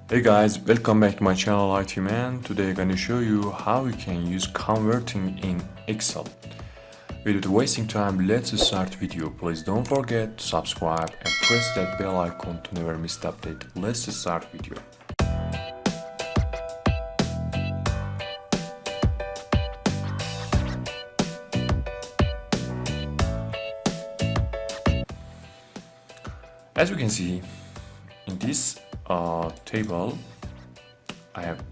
Hey guys, welcome back to my channel IT Man. Today I'm gonna show you how you can use converting in Excel. Without wasting time, let's start video. Please don't forget to subscribe and press that bell icon to never miss the update. Let's start video. As you can see, in this table, I have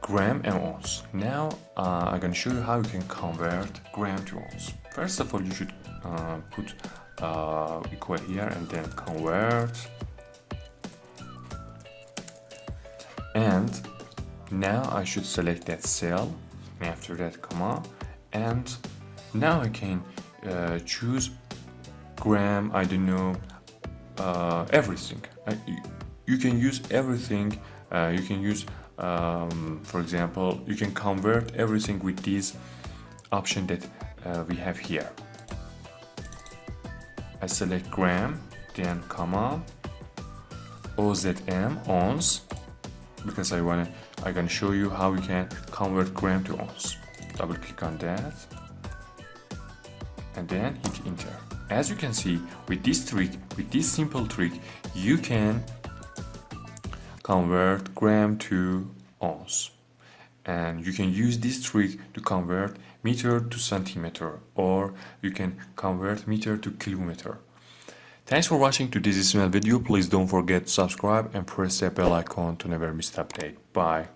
gram and ounce. Now I'm going to show you how you can convert gram to ounce. First of all, you should put equal here and then convert. And now I should select that cell, and after that comma, and now I can choose gram, I don't know, everything. You can use everything. You can use, for example, you can convert everything with this option that we have here. I select gram, then comma, OZM, ounce, because I'm gonna show you how you can convert gram to ounce. Double click on that, and then hit enter. As you can see, with this trick, with this simple trick, you can convert gram to ounce. And you can use this trick to convert meter to centimeter, or you can convert meter to kilometer. Thanks for watching today's video. Please don't forget to subscribe and press the bell icon to never miss the update. Bye.